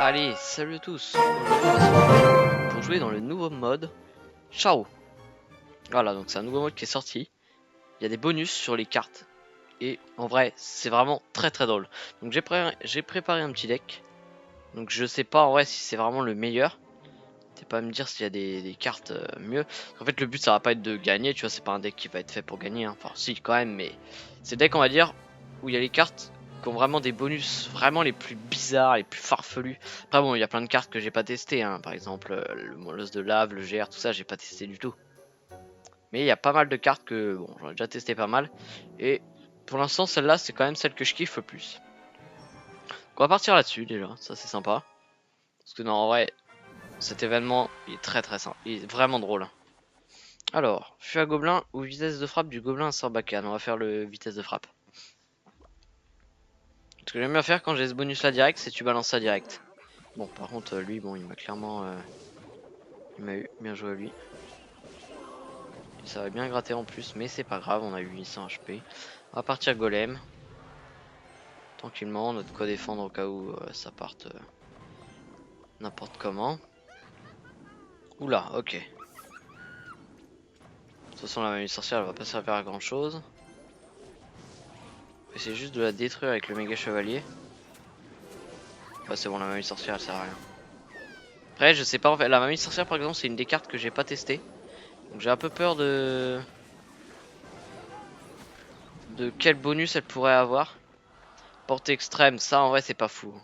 Allez, salut à tous. Aujourd'hui, on va se retrouver pour jouer dans le nouveau mode Chao. Voilà, donc c'est un nouveau mode qui est sorti. Il y a des bonus sur les cartes. Et en vrai, c'est vraiment très très drôle. Donc j'ai préparé un petit deck. Donc je sais pas en vrai si c'est vraiment le meilleur. T'es pas à me dire s'il y a des cartes mieux. En fait, le but ça va pas être de gagner, tu vois, c'est pas un deck qui va être fait pour gagner, hein. Enfin, si, quand même, mais c'est le deck, on va dire, où il y a les cartes qui ont vraiment des bonus vraiment les plus bizarres, les plus farfelus. Après, bon, il y a plein de cartes que j'ai pas testé, hein. Par exemple, le molosse de lave, le GR, tout ça, j'ai pas testé du tout. Mais il y a pas mal de cartes que, bon, j'en ai déjà testé pas mal. Et pour l'instant, celle-là, c'est quand même celle que je kiffe le plus. Donc, on va partir là-dessus déjà, ça c'est sympa. Parce que non, en vrai, cet événement, il est très très simple, il est vraiment drôle. Alors, fût à gobelin ou vitesse de frappe du gobelin à Sarbacane. On va faire le vitesse de frappe. Ce que j'aime bien faire quand j'ai ce bonus là direct, c'est tu balances ça direct. Bon, par contre, lui, bon, il m'a clairement. Il m'a eu. Bien joué à lui. Et ça va bien gratter en plus, mais c'est pas grave, on a eu 800 HP. On va partir golem. Tranquillement, notre quoi défendre au cas où ça parte n'importe comment. Oula, ok. De toute façon, la mamie sorcière, elle va pas servir à grand chose. C'est juste de la détruire avec le méga chevalier. Bah c'est bon, la mamie sorcière elle sert à rien. Après je sais pas en fait, la mamie sorcière par exemple c'est une des cartes que j'ai pas testé. Donc j'ai un peu peur de quel bonus elle pourrait avoir. Portée extrême, ça en vrai c'est pas fou.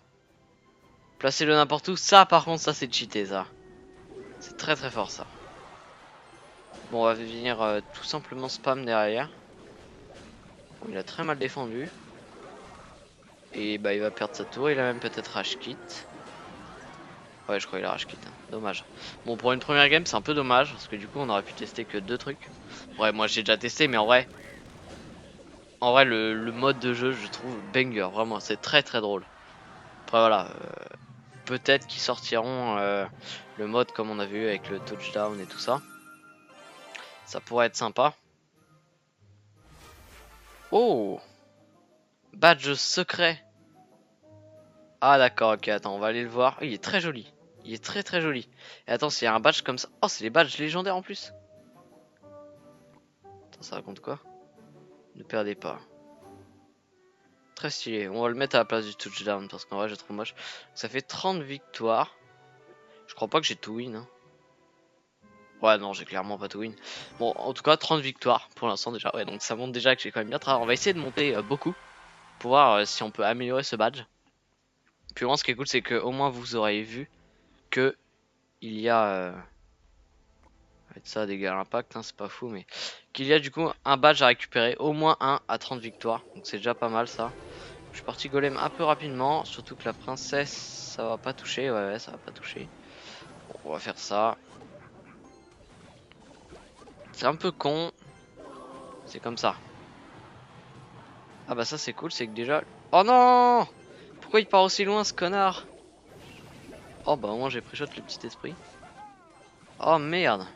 Placer-le n'importe où, ça par contre ça c'est cheaté ça. C'est très très fort ça. Bon on va venir tout simplement spam derrière. Bon, il a très mal défendu. Et bah il va perdre sa tour, il a même peut-être rage kit. Ouais, je crois qu'il a rage quit, hein. Dommage. Bon, pour une première game, c'est un peu dommage parce que du coup, on aurait pu tester que deux trucs. Ouais, moi j'ai déjà testé, mais en vrai, le mode de jeu, je trouve banger. Vraiment, c'est très très drôle. Après, voilà, peut-être qu'ils sortiront le mode comme on a vu avec le touchdown et tout ça. Ça pourrait être sympa. Oh, badge secret. Ah, d'accord, ok, attends, on va aller le voir. Oh, il est très joli. Il est très très joli. Et attends, s'il y a un badge comme ça. Oh, c'est les badges légendaires en plus. Attends, ça raconte quoi? Ne perdez pas. Très stylé. On va le mettre à la place du touchdown parce qu'en vrai, je trouve moche. Ça fait 30 victoires. Je crois pas que j'ai tout win, hein. Ouais, non, j'ai clairement pas tout win. Bon, en tout cas, 30 victoires pour l'instant déjà. Ouais, donc ça montre déjà que j'ai quand même bien travaillé. On va essayer de monter beaucoup pour voir si on peut améliorer ce badge. Puis au moins, ce qui est cool, c'est que au moins vous aurez vu que il y a. Ça, dégâts à l'impact, hein, c'est pas fou, mais qu'il y a du coup un badge à récupérer, au moins un à 30 victoires. Donc c'est déjà pas mal ça. Je suis parti golem un peu rapidement, surtout que la princesse, ça va pas toucher. Ouais, ouais, ça va pas toucher. Bon, on va faire ça. C'est un peu con. C'est comme ça. Ah bah ça c'est cool, c'est que déjà... Oh non! Pourquoi il part aussi loin ce connard? Oh bah au moins j'ai pré-shot le petit esprit. Oh merde!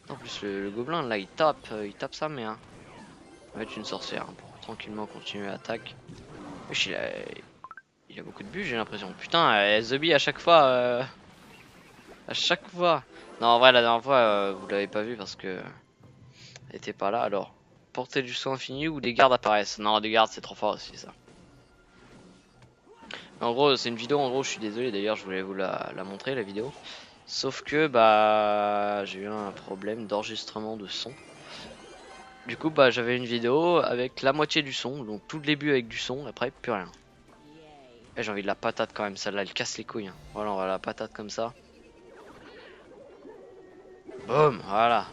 En plus le gobelin là il tape sa mère. On va mettre une sorcière hein, pour tranquillement continuer l'attaque. Wesh, il a beaucoup de buts j'ai l'impression. Putain, The Bee à chaque fois... À chaque fois. Non en vrai la dernière fois vous l'avez pas vu parce que... Elle était pas là alors. Portée du soin infini ou des gardes apparaissent. Non des gardes c'est trop fort aussi ça. En gros, c'est une vidéo, en gros, je suis désolé d'ailleurs, je voulais vous la montrer la vidéo. Sauf que bah j'ai eu un problème d'enregistrement de son. Du coup bah j'avais une vidéo avec la moitié du son, donc tout le début avec du son, après plus rien. Et j'ai envie de la patate quand même, celle-là elle casse les couilles, hein. Voilà, on va la patate comme ça. Boum, voilà.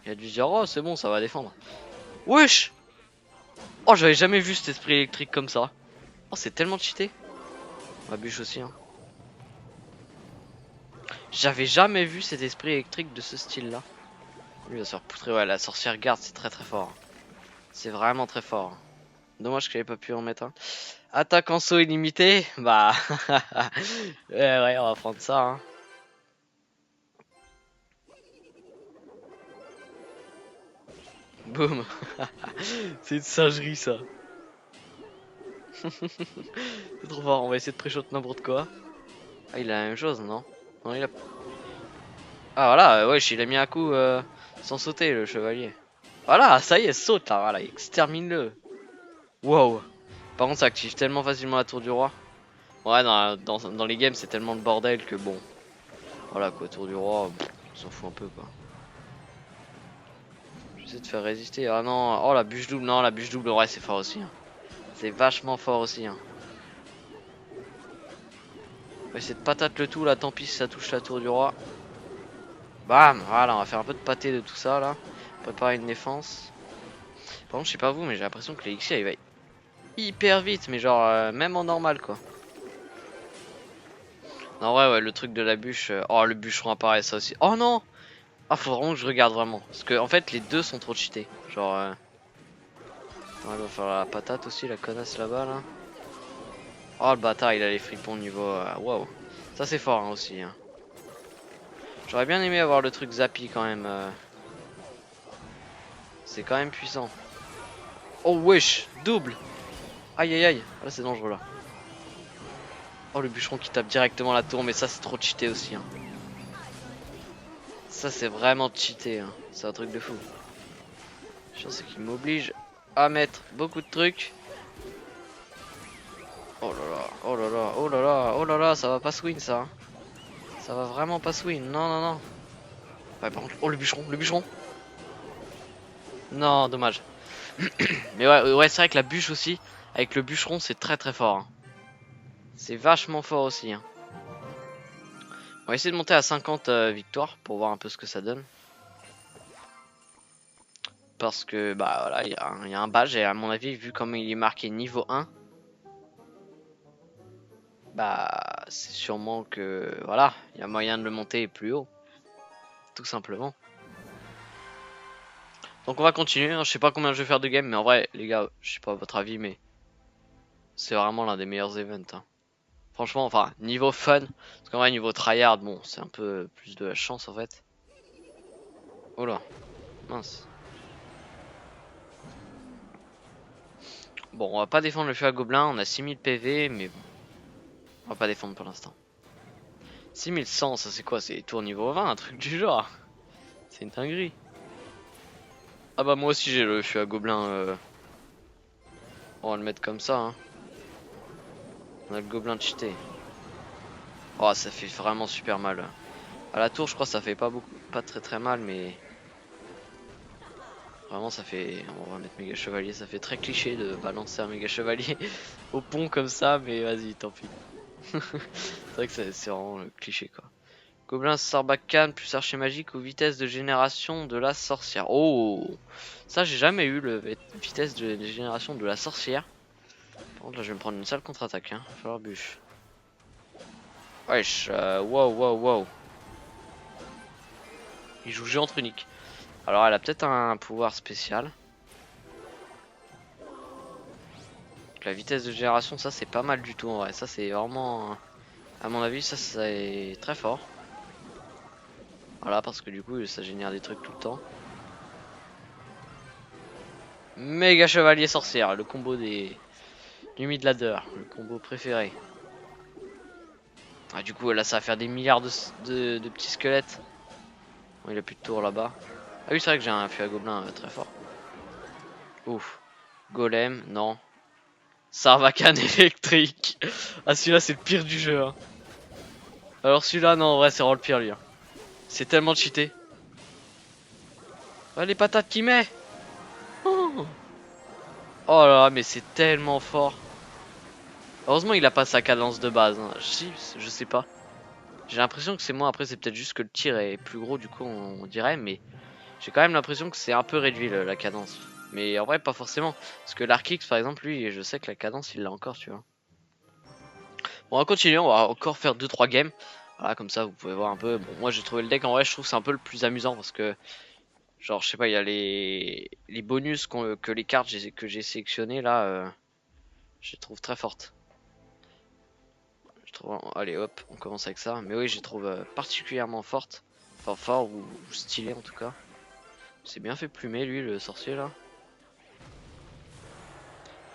Il a dû se dire oh c'est bon ça va défendre. Wesh. Oh j'avais jamais vu cet esprit électrique comme ça. Oh c'est tellement cheaté. Ma bûche aussi hein. J'avais jamais vu cet esprit électrique de ce style là. Lui va se faire poutrer, ouais la sorcière garde c'est très très fort. C'est vraiment très fort. Dommage que j'avais pas pu en mettre un. Attaque en saut illimité, bah ouais on va prendre ça hein. Boum. C'est une singerie ça. C'est trop fort, on va essayer de pré-shot n'importe quoi. Ah, il a la même chose, non? Non, il a... Ah, voilà, wesh, il a mis un coup sans sauter, le chevalier. Voilà, ça y est, saute là, voilà, extermine-le. Wow. Par contre, ça active tellement facilement la tour du roi. Ouais, dans les games, c'est tellement le bordel que bon. Voilà quoi, tour du roi, on s'en fout un peu quoi. J'essaie de faire résister. Ah non, oh la bûche double, non, la bûche double, ouais, c'est fort aussi. Hein. C'est vachement fort aussi. Hein. On va essayer de patate le tout là, tant pis si ça touche la tour du roi. Bam, voilà, on va faire un peu de pâté de tout ça là. Préparer une défense. Par contre, je sais pas vous, mais j'ai l'impression que l'élixir il va hyper vite, mais genre même en normal quoi. Non, ouais, le truc de la bûche. Oh, le bûcheron apparaît ça aussi. Oh non! Ah, faut vraiment que je regarde vraiment. Parce que en fait, les deux sont trop cheatés. Genre. Attends, elle va faire la patate aussi, la connasse là-bas là. Oh, le bâtard, il a les fripons niveau. Waouh. Ça, c'est fort hein, aussi. Hein. J'aurais bien aimé avoir le truc Zappy quand même. C'est quand même puissant. Oh, wesh! Double! Aïe aïe aïe! Là, c'est dangereux là. Oh, le bûcheron qui tape directement la tour, mais ça, c'est trop cheaté aussi. Hein. Ça, c'est vraiment cheaté. Hein. C'est un truc de fou. Je pense qu'il m'oblige à mettre beaucoup de trucs. Oh là là, oh là là, oh là là, oh là là, ça va pas se win ça. Ça va vraiment pas se win, non non non. Ouais par contre, oh le bûcheron, le bûcheron. Non, dommage. Mais ouais, c'est vrai que la bûche aussi, avec le bûcheron, c'est très très fort. Hein. C'est vachement fort aussi. Hein. On va essayer de monter à 50 victoires pour voir un peu ce que ça donne. Parce que bah voilà, il y a un badge et à mon avis, vu comme il est marqué niveau 1, bah c'est sûrement que voilà, il y a moyen de le monter plus haut. Tout simplement. Donc on va continuer, hein. Je sais pas combien je vais faire de game, mais en vrai les gars, je sais pas votre avis, mais c'est vraiment l'un des meilleurs events. Hein. Franchement, enfin, niveau fun, parce qu'en vrai niveau tryhard, bon, c'est un peu plus de la chance en fait. Oh là, mince. Bon, on va pas défendre le feu à gobelin, on a 6000 PV, mais bon, on va pas défendre pour l'instant. 6100, ça c'est quoi? C'est tour niveau 20, un truc du genre. C'est une dinguerie. Ah bah moi aussi j'ai le feu à gobelin. On va le mettre comme ça. Hein. On a le gobelin cheaté. Oh, ça fait vraiment super mal. À la tour, je crois que ça fait pas beaucoup, pas très très mal, mais vraiment ça fait. On va mettre méga chevalier. Ça fait très cliché de balancer un méga chevalier au pont comme ça, mais vas-y, tant pis. C'est vrai que c'est vraiment le cliché quoi. Gobelin Sarbacane plus archer magique ou vitesse de génération de la sorcière. Oh, ça j'ai jamais eu le vitesse de génération de la sorcière. Par contre là je vais me prendre une sale contre-attaque. Hein. Falloir bûche. Wesh, wow wow wow. Il joue géante unique. Alors elle a peut-être un pouvoir spécial. La vitesse de génération, ça c'est pas mal du tout en vrai. Ça c'est vraiment, à mon avis, ça c'est très fort. Voilà, parce que du coup ça génère des trucs tout le temps. Méga chevalier sorcière, le combo des du ladder, le combo préféré. Ah, du coup là ça va faire des milliards de petits squelettes. Bon, il a plus de tour là-bas. Ah oui c'est vrai que j'ai un feu à gobelin très fort. Ouf. Golem, non. Sarbacane électrique. Ah celui-là c'est le pire du jeu. Hein. Alors celui-là non en vrai c'est vraiment le pire lui. Hein. C'est tellement cheaté. Ah, les patates qu'il met. Oh. Oh là là mais c'est tellement fort. Heureusement il a pas sa cadence de base. Hein. Si, je sais pas. J'ai l'impression que c'est moi, après c'est peut-être juste que le tir est plus gros du coup on dirait, mais j'ai quand même l'impression que c'est un peu réduit la cadence. Mais en vrai pas forcément, parce que l'Arkix par exemple lui je sais que la cadence il l'a encore tu vois. Bon, on va continuer, on va encore faire 2-3 games. Voilà comme ça vous pouvez voir un peu. Bon moi j'ai trouvé le deck en vrai je trouve que c'est un peu le plus amusant parce que genre je sais pas il y a les bonus que les cartes que j'ai sélectionnées là je les trouve très fortes. Je trouve, allez hop on commence avec ça, mais oui je les trouve particulièrement fortes. Enfin fort ou stylé en tout cas. C'est bien fait plumer lui le sorcier là.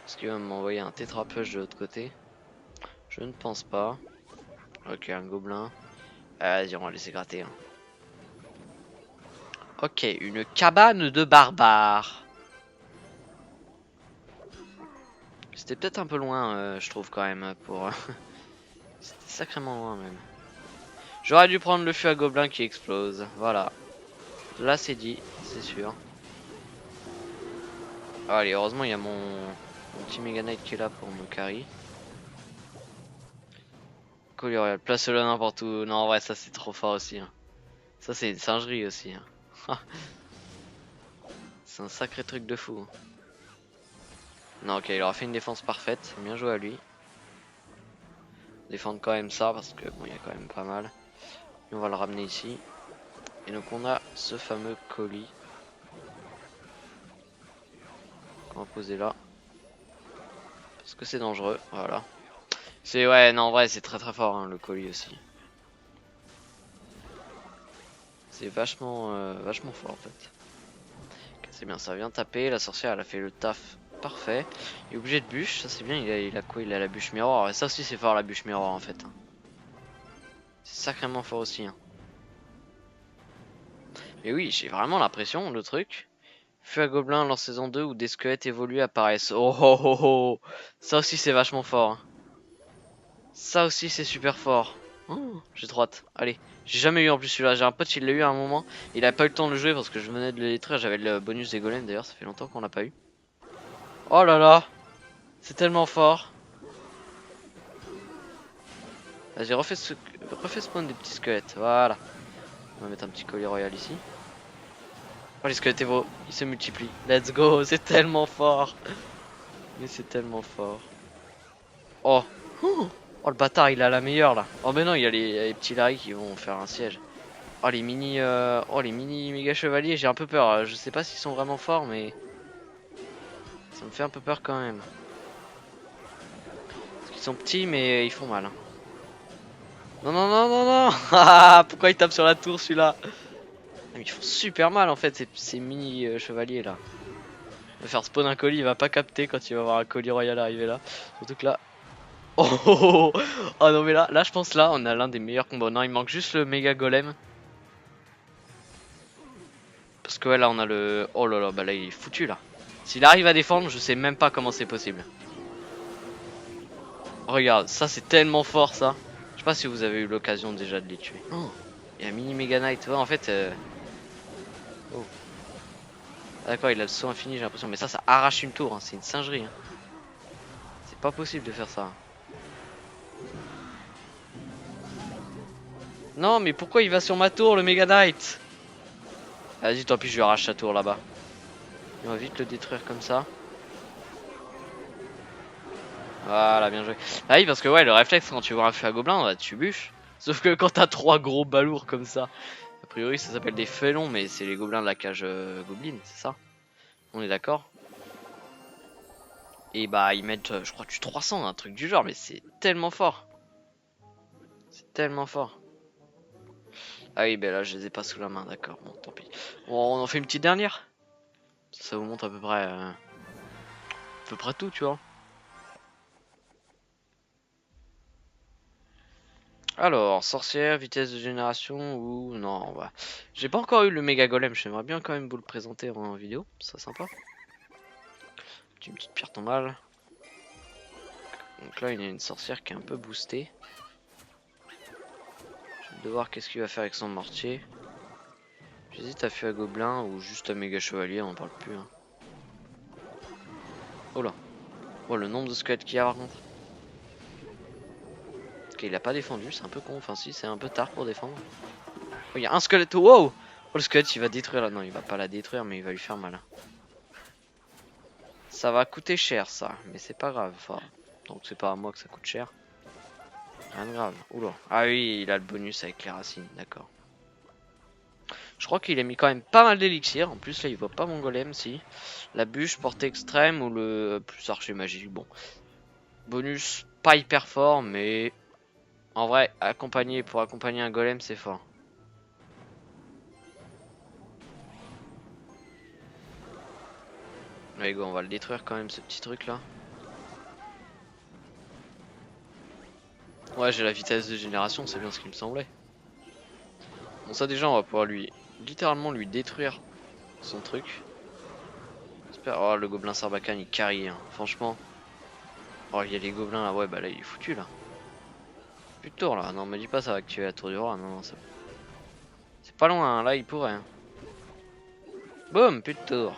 Parce qu'il va m'envoyer un tétrapush de l'autre côté. Je ne pense pas. Ok, un gobelin. Vas-y, on va laisser gratter. Hein. Ok, une cabane de barbares. C'était peut-être un peu loin, je trouve quand même, pour... C'était sacrément loin même. J'aurais dû prendre le feu à gobelin qui explose. Voilà. Là, c'est dit, c'est sûr. Ah, allez, heureusement, il y a mon petit Mega Knight qui est là pour me carry. Collier Royal, place-le n'importe où. Non, en vrai, ça c'est trop fort aussi. Hein. Ça, c'est une singerie aussi. Hein. C'est un sacré truc de fou. Hein. Non, ok, il aura fait une défense parfaite. Bien joué à lui. Défendre quand même ça parce que bon, il y a quand même pas mal. Et on va le ramener ici. Et donc, on a ce fameux colis qu'on va poser là. Parce que c'est dangereux. Voilà. C'est ouais, non, en vrai, c'est très très fort hein, le colis aussi. C'est vachement fort en fait. Okay, c'est bien, ça vient taper. La sorcière, elle a fait le taf parfait. Il est obligé de bûche, ça c'est bien. Il a quoi? Il a la bûche miroir. Et ça aussi, c'est fort la bûche miroir en fait. Hein. C'est sacrément fort aussi. Hein. Mais oui, j'ai vraiment l'impression, le truc. Feu à gobelin en saison 2 où des squelettes évolués apparaissent. Oh oh oh oh! Ça aussi, c'est vachement fort. Hein. Ça aussi, c'est super fort. Oh, j'ai trop hâte. Allez, j'ai jamais eu en plus celui-là. J'ai un pote, il l'a eu à un moment. Il a pas eu le temps de le jouer parce que je venais de le détruire. J'avais le bonus des golems d'ailleurs, ça fait longtemps qu'on l'a pas eu. Oh là là, c'est tellement fort. Vas-y, refais spawn des petits squelettes. Voilà. On va mettre un petit collier royal ici. Oh, les squelettes évos, ils se multiplient. Let's go, c'est tellement fort. Mais c'est tellement fort. Oh. Oh, le bâtard, il a la meilleure là. Oh, mais non, il y a les petits Larry qui vont faire un siège. Oh les mini méga chevaliers, j'ai un peu peur. Je sais pas s'ils sont vraiment forts, mais ça me fait un peu peur quand même. Parce qu'ils sont petits, mais ils font mal. Hein. Non non non non non. Ah, pourquoi il tape sur la tour celui-là? Ils font super mal en fait ces mini chevaliers là. Il va faire spawn un colis, il va pas capter quand il va voir un colis royal arriver là. Surtout que là. Oh, oh, oh, oh. Oh non mais là je pense là on a l'un des meilleurs combos. Non il manque juste le méga golem. Parce que ouais, là on a le... Oh là là, bah là il est foutu là. S'il arrive à défendre, je sais même pas comment c'est possible. Regarde, ça c'est tellement fort ça. Je sais pas si vous avez eu l'occasion déjà de les tuer. Oh, il y a un mini Mega Knight. Ouais, en fait... Oh. D'accord, il a le saut infini, j'ai l'impression. Mais ça arrache une tour, hein. C'est une singerie. Hein. C'est pas possible de faire ça. Non, mais pourquoi il va sur ma tour, le Mega Knight? Vas-y, tant pis, je lui arrache sa tour là-bas. On va vite le détruire comme ça. Voilà, bien joué. Ah oui, parce que ouais, le réflexe quand tu vois un feu à gobelin, bah, tu bûches. Sauf que quand t'as 3 gros balourds comme ça, a priori ça s'appelle des félons, mais c'est les gobelins de la cage gobeline, c'est ça? On est d'accord? Et bah ils mettent, je crois, du 300, un truc du genre, mais c'est tellement fort. C'est tellement fort. Ah oui, ben là je les ai pas sous la main, d'accord, bon tant pis. Bon, on en fait une petite dernière? Ça vous montre à peu près tout, tu vois. Alors, sorcière, vitesse de génération ou... Non, bah... J'ai pas encore eu le méga golem, j'aimerais bien quand même vous le présenter en vidéo, c'est sympa. Une petite pierre tombale. Donc là, il y a une sorcière qui est un peu boostée. Je vais devoir qu'est-ce qu'il va faire avec son mortier. J'hésite à faire un gobelin ou juste un méga chevalier, on en parle plus. Hein. Oh là. Oh, le nombre de squelettes qu'il y a par contre. Ok, il a pas défendu, c'est un peu con. Enfin, si, c'est un peu tard pour défendre. Oh, il y a un squelette. Wow! Oh, le squelette, il va détruire là. Non, il va pas la détruire, mais il va lui faire mal. Ça va coûter cher, ça. Mais c'est pas grave. Enfin, donc, c'est pas à moi que ça coûte cher. Rien de grave. Oula. Ah oui, il a le bonus avec les racines. D'accord. Je crois qu'il a mis quand même pas mal d'élixir. En plus, là, il voit pas mon golem, si. La bûche, portée extrême ou le plus archer magique. Bon. Bonus pas hyper fort, mais en vrai, pour accompagner un golem, c'est fort. Allez, go, on va le détruire quand même, ce petit truc là. Ouais, j'ai la vitesse de génération, c'est bien ce qui me semblait. Bon, ça déjà, on va pouvoir littéralement lui détruire son truc. J'espère. Oh, le gobelin Sarbacane, il carry, hein. Franchement. Oh, il y a les gobelins là, ouais, bah là, il est foutu là. Plus de tour là, non, me dis pas ça va activer la tour du roi, non, non, c'est pas loin, hein. Là, il pourrait. Hein. Boum, plus de tour.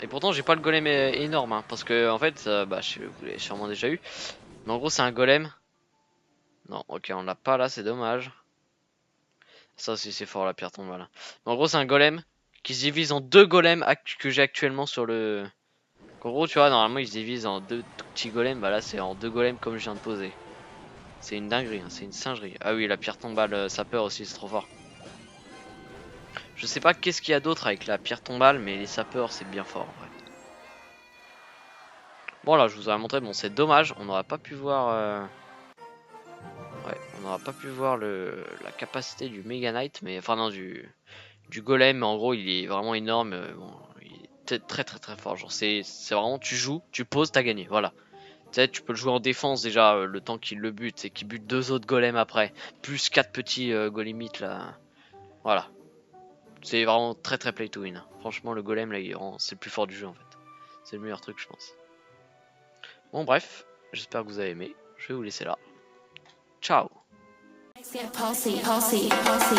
Et pourtant, j'ai pas le golem énorme, hein, parce que en fait, bah, vous l'avez sûrement déjà eu. Mais en gros, c'est un golem. Non, ok, on l'a pas là, c'est dommage. Ça aussi, c'est fort la pierre tombale. Là. Mais en gros, c'est un golem qui se divise en deux golems que j'ai actuellement sur le. En gros, tu vois, normalement, il se divise en deux tout petits golems. Bah là, c'est en deux golems comme je viens de poser. C'est une dinguerie, hein, c'est une singerie. Ah oui, la pierre tombale sapeur aussi, c'est trop fort. Je sais pas qu'est-ce qu'il y a d'autre avec la pierre tombale, mais les sapeurs, c'est bien fort en vrai. Bon, là, je vous aurais montré, bon, c'est dommage, on n'aurait pas pu voir. Ouais, on n'aura pas pu voir la capacité du Mega Knight, mais enfin, non, du golem, mais en gros, il est vraiment énorme. Bon, il est très très très fort. Genre, c'est vraiment, tu joues, tu poses, t'as gagné, voilà. Tu sais, tu peux le jouer en défense déjà, le temps qu'il le bute, et qu'il bute deux autres golems après, plus quatre petits golemites là. Voilà. C'est vraiment très très play to win. Franchement, le golem là, c'est le plus fort du jeu en fait. C'est le meilleur truc, je pense. Bon, bref, j'espère que vous avez aimé. Je vais vous laisser là. Ciao! Get palsy, palsy, palsy.